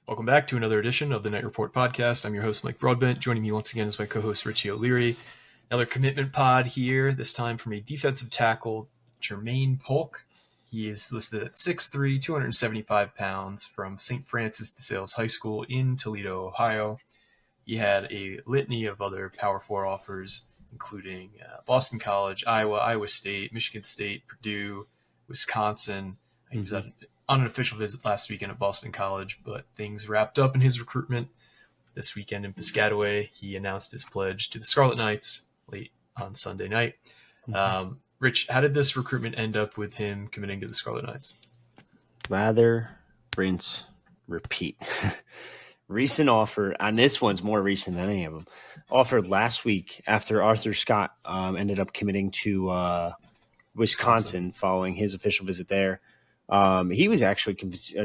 Welcome back to another edition of the Night Report podcast. I'm your host, Mike Broadbent. Joining me once again is my co-host, Richie O'Leary. Another commitment pod here, this time from a defensive tackle, Germaine Pulk. He is listed at 6'3", 275 pounds from St. Francis de Sales High School in Toledo, Ohio. He had a litany of other Power 4 offers, including Boston College, Iowa State, Michigan State, Purdue, Wisconsin. He was on an official visit last weekend at Boston College, but things wrapped up in his recruitment this weekend in Piscataway. He announced his pledge to the Scarlet Knights late on Sunday night. Rich, how did this recruitment end up with him committing to the Scarlet Knights? Lather, rinse, repeat. Recent offer, and this one's more recent than any of them, offered last week after Arthur Scott ended up committing to Wisconsin following his official visit there. He was actually,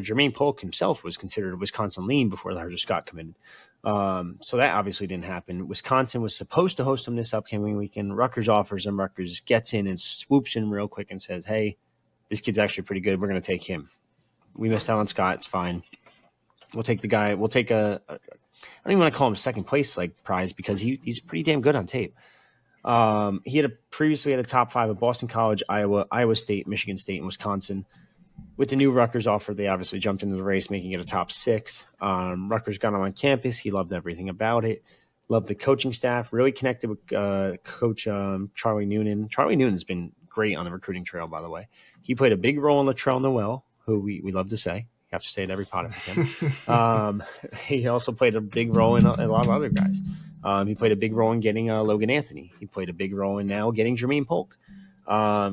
Germaine Polk himself was considered a Wisconsin lean before Arthur Scott committed. So that obviously didn't happen. Wisconsin was supposed to host him this upcoming weekend. Rutgers offers him. Rutgers gets in and swoops in real quick and says, hey, this kid's actually pretty good. We're going to take him. We missed out on Scott. It's fine. We'll take the guy. We'll take I don't even want to call him a second place prize because he's pretty damn good on tape. He had previously had a top 5 at Boston College, Iowa State, Michigan State, and Wisconsin. With the new Rutgers offer, they obviously jumped into the race, making it a top 6. Rutgers got him on campus. He loved everything about it. Loved the coaching staff. Really connected with Coach Charlie Noonan. Charlie Noonan's been great on the recruiting trail, by the way. He played a big role in Latrell Noel, who we love to say. You have to say it every pod if you can. He also played a big role in a lot of other guys. He played a big role in getting Logan Anthony. He played a big role in now getting Germaine Polk.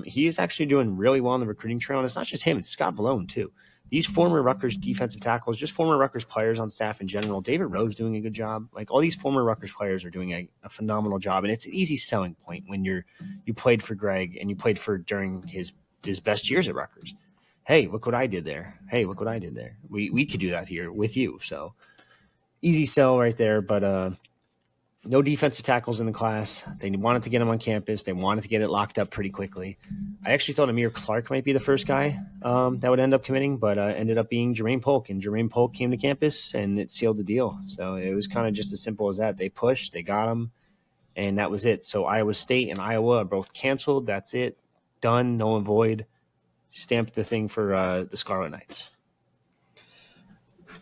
He is actually doing really well on the recruiting trail, and it's not just him, it's Scott Vallone too. These former Rutgers defensive tackles, just former Rutgers players on staff in general. David Rowe's doing a good job. Like all these former Rutgers players are doing a phenomenal job, and it's an easy selling point when you played for Greg and you played for during his best years at Rutgers. Hey, look what I did there. Hey, look what I did there. We could do that here with you. So easy sell right there, but no defensive tackles in the class. They wanted to get him on campus. They wanted to get it locked up pretty quickly. I actually thought Amir Clark might be the first guy that would end up committing, but ended up being Germaine Polk. And Germaine Polk came to campus, and it sealed the deal. So it was kind of just as simple as that. They pushed, they got him, and that was it. So Iowa State and Iowa are both canceled. That's it. Done, null and void. Stamped the thing for the Scarlet Knights.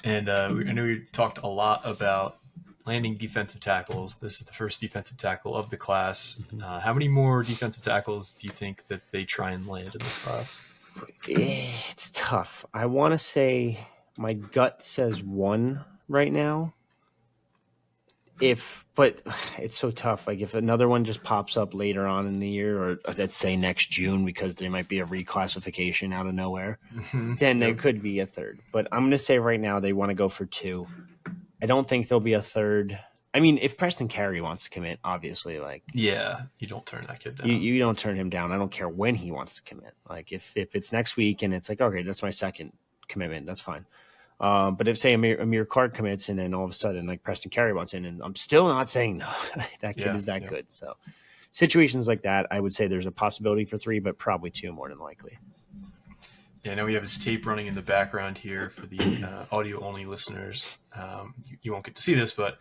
And I know we've talked a lot about landing defensive tackles. This is the first defensive tackle of the class. How many more defensive tackles do you think that they try and land in this class? It's tough. I want to say my gut says 1 right now. But it's so tough. Like if another one just pops up later on in the year, or let's say next June, because there might be a reclassification out of nowhere, then there could be a third. But I'm going to say right now they want to go for 2. I don't think there'll be a third. I mean, if Preston Carey wants to commit, obviously, you don't turn that kid down. You don't turn him down. I don't care when he wants to commit. Like if it's next week and it's like, okay, that's my second commitment, that's fine. But if say Amir Clark commits and then all of a sudden like Preston Carey wants in, and I'm still not saying no, that kid is that good. So situations like that, I would say there's a possibility for 3, but probably 2 more than likely. Yeah, I know we have his tape running in the background here for the audio-only listeners. You won't get to see this, but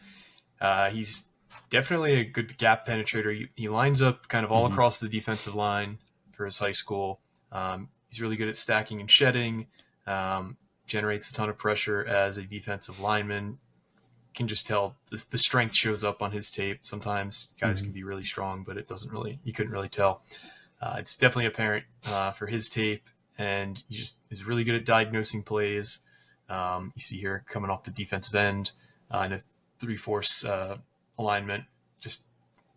he's definitely a good gap penetrator. He lines up kind of all across the defensive line for his high school. He's really good at stacking and shedding, generates a ton of pressure as a defensive lineman. Can just tell the strength shows up on his tape. Sometimes guys can be really strong, but you couldn't really tell. It's definitely apparent for his tape. And he just is really good at diagnosing plays. You see here coming off the defensive end in a 3-4 alignment, just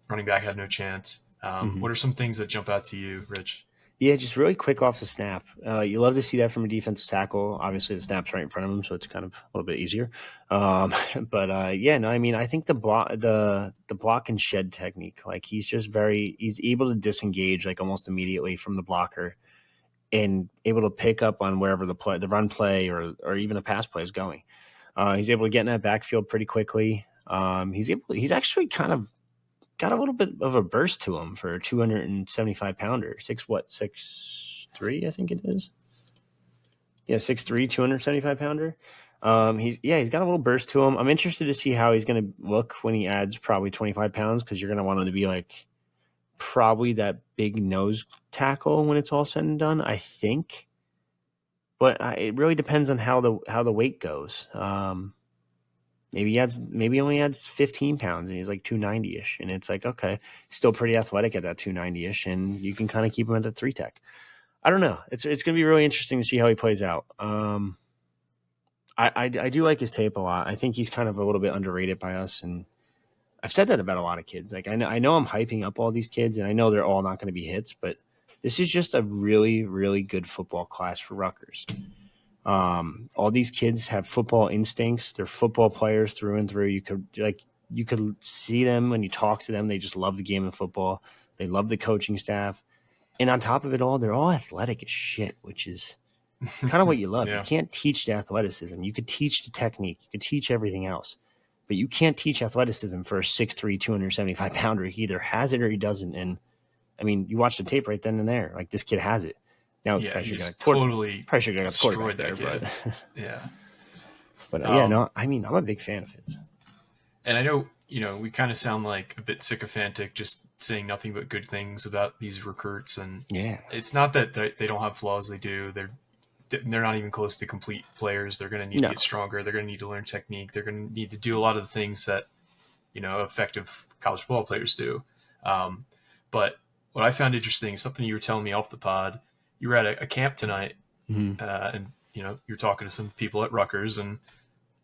running back had no chance. What are some things that jump out to you, Rich? Yeah, just really quick off the snap. You love to see that from a defensive tackle. Obviously, the snap's right in front of him, so it's kind of a little bit easier. I think the block and shed technique, like he's able to disengage like almost immediately from the blocker, and able to pick up on wherever the run play or even a pass play is going. He's able to get in that backfield pretty quickly. He's actually kind of got a little bit of a burst to him for a 275-pounder. 6'3", I think it is. Yeah, 6'3", 275-pounder. He's got a little burst to him. I'm interested to see how he's going to look when he adds probably 25 pounds, because you're going to want him to be like probably that big nose tackle when it's all said and done, I think. But it really depends on how the weight goes. Maybe he only adds 15 pounds and he's like 290 ish, and it's like, okay, still pretty athletic at that 290 ish, and you can kind of keep him at the 3 tech. I don't know. It's going to be really interesting to see how he plays out. I do like his tape a lot. I think he's kind of a little bit underrated by us, and I've said that about a lot of kids. Like I know I'm hyping up all these kids, and I know they're all not going to be hits, but this is just a really, really good football class for Rutgers. All these kids have football instincts. They're football players through and through. You could see them when you talk to them. They just love the game of football. They love the coaching staff, and on top of it all, they're all athletic as shit, which is kind of what you love. Yeah. You can't teach the athleticism. You could teach the technique. You could teach everything else. But you can't teach athleticism for a 6'3", 275-pounder. He either has it or he doesn't. And, I mean, you watch the tape right then and there. Like, this kid has it. Now, Yeah, probably he should just have totally got the destroyed quarterback that there. kid. But, Yeah. but yeah, no, I mean, I'm a big fan of his. And I know, we kind of sound like a bit sycophantic just saying nothing but good things about these recruits. And Yeah. it's not that they don't have flaws. They do. They're not even close to complete players. They're going to need to get stronger. They're going to need to learn technique. They're going to need to do a lot of the things that, effective college football players do. But what I found interesting is something you were telling me off the pod. You were at a camp tonight, and you're talking to some people at Rutgers, and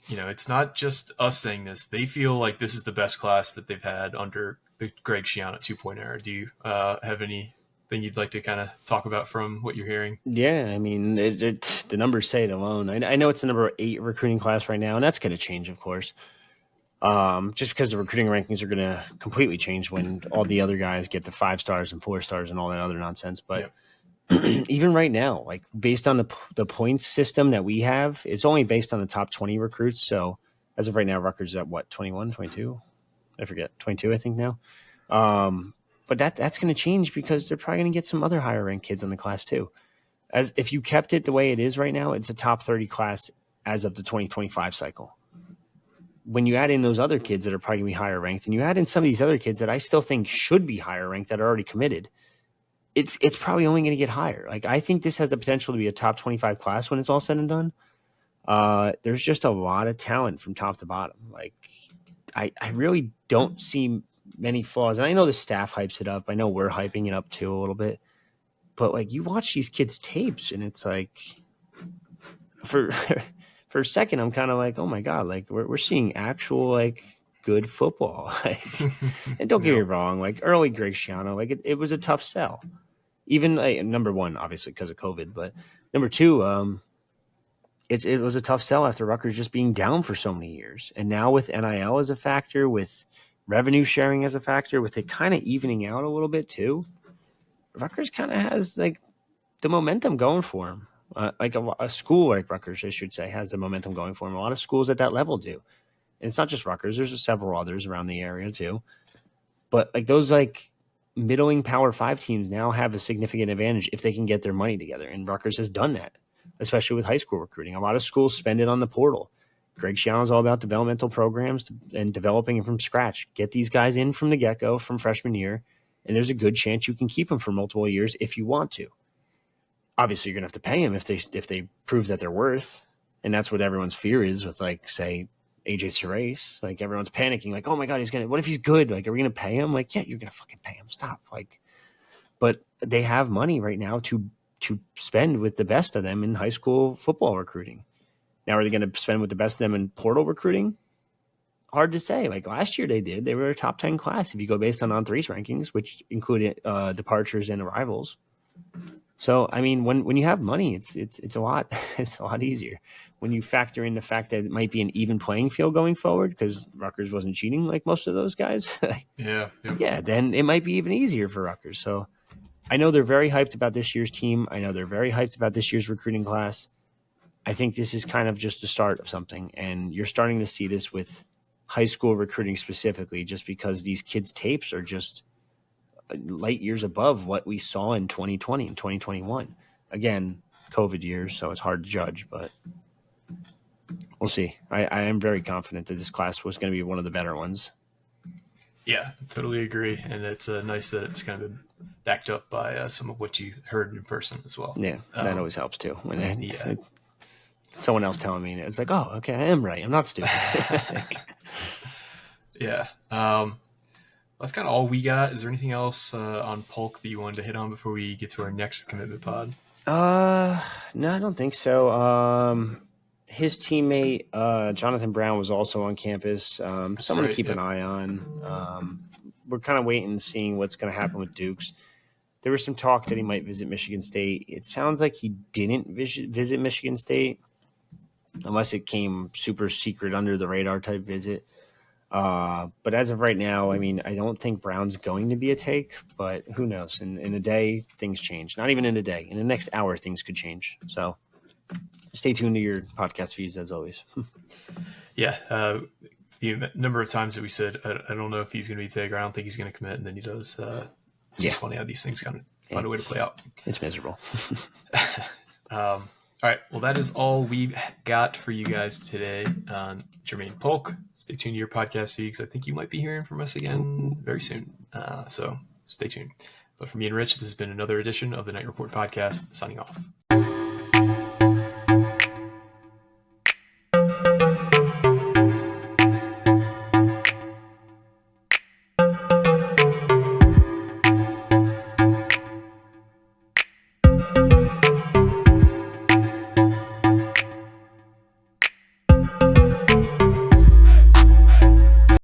it's not just us saying this. They feel like this is the best class that they've had under the Greg Schiano 2.0 era. Do you have anything you'd like to kind of talk about from what you're hearing? Yeah, I mean, the numbers say it alone. I know it's the number 8 recruiting class right now, and that's going to change, of course. Just because the recruiting rankings are going to completely change when all the other guys get the 5 stars and 4 stars and all that other nonsense. But even right now, like based on the points system that we have, it's only based on the top 20 recruits. So as of right now, Rutgers is at what, 21, 22? I forget, 22, I think now. But that's going to change because they're probably going to get some other higher ranked kids in the class too. As if you kept it the way it is right now, it's a top 30 class as of the 2025 cycle. When you add in those other kids that are probably going to be higher ranked, and you add in some of these other kids that I still think should be higher ranked that are already committed, it's probably only going to get higher. Like, I think this has the potential to be a top 25 class when it's all said and done. There's just a lot of talent from top to bottom. Like, I really don't see many flaws. And I know the staff hypes it up. I know we're hyping it up too a little bit. But, like, you watch these kids' tapes, and it's like, for a second, I'm kind of like, oh my God, like we're seeing actual like good football. Like, and don't get me wrong, like early Greg Schiano, like it was a tough sell. Even like, number one, obviously because of COVID, but number two, it was a tough sell after Rutgers just being down for so many years, and now with NIL as a factor, with revenue sharing as a factor, with it kind of evening out a little bit too, Rutgers kind of has like the momentum going for him. Like a school like Rutgers, I should say, has the momentum going for him. A lot of schools at that level do. And it's not just Rutgers. There's several others around the area too. But like those like middling Power 5 teams now have a significant advantage if they can get their money together. And Rutgers has done that, especially with high school recruiting. A lot of schools spend it on the portal. Greg Schiano is all about developmental programs and developing them from scratch. Get these guys in from the get-go, from freshman year, and there's a good chance you can keep them for multiple years if you want to. Obviously, you're gonna have to pay them if they prove that they're worth, and that's what everyone's fear is with, like, say, AJ Serace. Like, everyone's panicking, like, oh my God, what if he's good? Like, are we gonna pay him? Like, yeah, you're gonna fucking pay him. Stop. Like, but they have money right now to spend with the best of them in high school football recruiting. Now, are they going to spend with the best of them in portal recruiting? Hard to say. Like last year, they did. They were a top 10 class if you go based on On3's rankings, which included departures and arrivals. So, I mean, when you have money, it's a lot easier. When you factor in the fact that it might be an even playing field going forward because Rutgers wasn't cheating like most of those guys. Yeah, then it might be even easier for Rutgers. So I know they're very hyped about this year's team. I know they're very hyped about this year's recruiting class. I think this is kind of just the start of something, and you're starting to see this with high school recruiting specifically, just because these kids' tapes are just light years above what we saw in 2020 and 2021. Again, COVID years, so it's hard to judge, but we'll see. I am very confident that this class was going to be one of the better ones. Yeah, totally agree. And it's nice that it's kind of been backed up by some of what you heard in person as well. Yeah, that always helps too. When Yeah. someone else telling me, it's like, oh, okay, I am right. I'm not stupid. Yeah. That's kind of all we got. Is there anything else on Polk that you wanted to hit on before we get to our next commitment pod? No, I don't think so. His teammate, Jonathan Brown, was also on campus. Someone right, to keep yep. an eye on. We're kind of waiting and seeing what's going to happen with Dukes. There was some talk that he might visit Michigan State. It sounds like he didn't visit Michigan State unless it came super secret under the radar type visit. But as of right now, I mean, I don't think Brown's going to be a take, but who knows? In a day, things change. Not even in a day. In the next hour, things could change. So stay tuned to your podcast feeds as always. Yeah. The number of times that we said, I don't know if he's going to be a take, or I don't think he's going to commit, and then he does. It's just funny how these things kind of find a way to play out. It's miserable. All right. Well, that is all we've got for you guys today on Germaine Polk. Stay tuned to your podcast feed because I think you might be hearing from us again very soon. So stay tuned. But for me and Rich, this has been another edition of the Night Report podcast. Signing off.